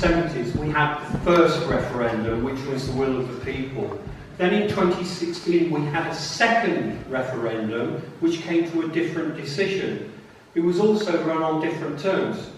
70s, we had the first referendum, which was the will of the people. Then in 2016, we had a second referendum, which came to a different decision. It was also run on different terms.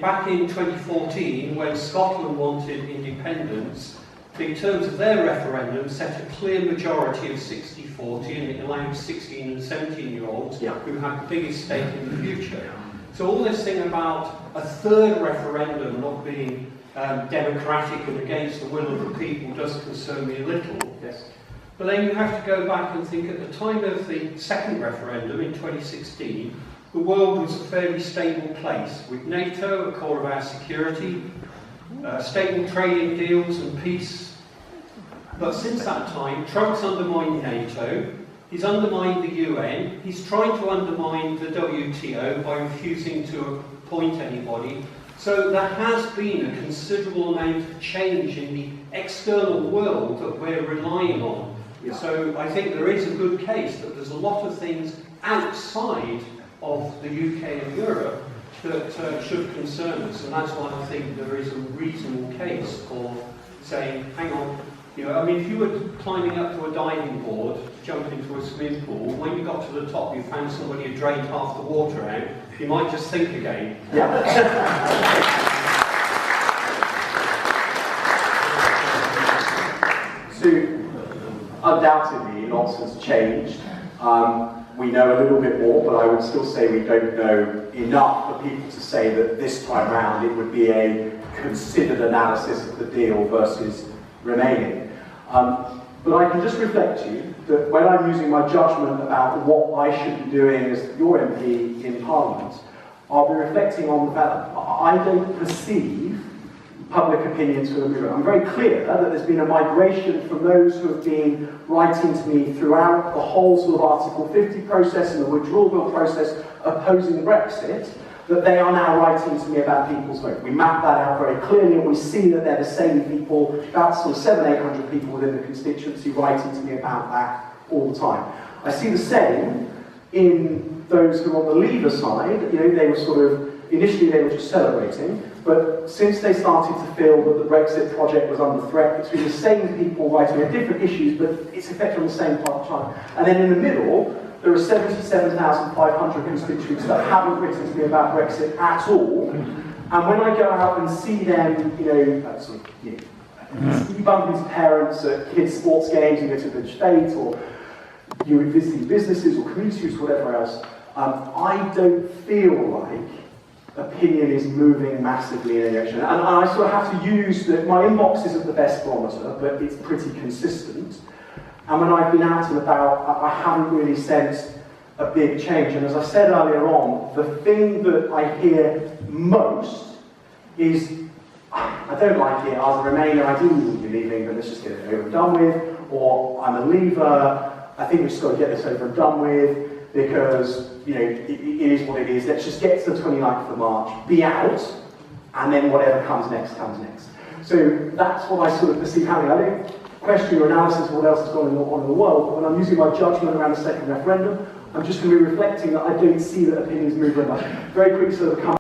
Back in 2014, when Scotland wanted independence, the terms of their referendum set a clear majority of 60-40, and it allowed 16 and 17-year-olds who had the biggest stake in the future. So all this thing about a third referendum not being democratic and against the will of the people does concern me a little. Yes. But then you have to go back and think, at the time of the second referendum in 2016, the world was a fairly stable place, with NATO, a core of our security, stable trading deals and peace. But since that time, Trump's undermined NATO, he's undermined the UN, he's trying to undermine the WTO by refusing to appoint anybody. So there has been a considerable amount of change in the external world that we're relying on. Yeah. So I think there is a good case that there's a lot of things outside of the UK and Europe that should concern us, and that's why I think there is a reasonable case for saying, hang on, I mean, if you were climbing up to a diving board to jump into a swimming pool, when you got to the top you found somebody had drained half the water out, you might just think again. Yeah. So, undoubtedly, lots has changed. We know a little bit more, but I would still say we don't know enough for people to say that this time round it would be a considered analysis of the deal versus remaining. But I can just reflect to you that when I'm using my judgment about what I should be doing as your MP in Parliament, I'll be reflecting on the fact that I don't perceive public opinion to a movement. I'm very clear that there's been a migration from those who have been writing to me throughout the whole sort of Article 50 process and the withdrawal bill process opposing Brexit, that they are now writing to me about people's vote. We map that out very clearly, and we see that they're the same people, about sort of 700-800 people within the constituency writing to me about that all the time. I see the same in those who are on the Leaver side. They were sort of, initially they were just celebrating, but since they started to feel that the Brexit project was under threat, between the same people writing on different issues, but it's affecting on the same part of China. And then in the middle, there are 77,500 constituents that haven't written to me about Brexit at all. And when I go out and see them, you bump into parents at kids' sports games, you go to the state, or you're visiting businesses or communities, or whatever else, I don't feel like opinion is moving massively in any direction. And I sort of have to use my inbox isn't the best barometer, but it's pretty consistent. And when I've been out and about, I haven't really sensed a big change. And as I said earlier on, the thing that I hear most is, I don't like it, as a Remainer, I do need to be leaving, but let's just get it over and done with. Or I'm a Leaver, I think we've just got to get this over and done with, because it is what it is. Let's just get to the 29th of March, be out, and then whatever comes next, comes next. So that's what I sort of perceive happening. I don't question your analysis of what else is going on in the world, but when I'm using my judgment around the second referendum, I'm just going to be reflecting that I don't see that opinions move very much. Very quickly sort of come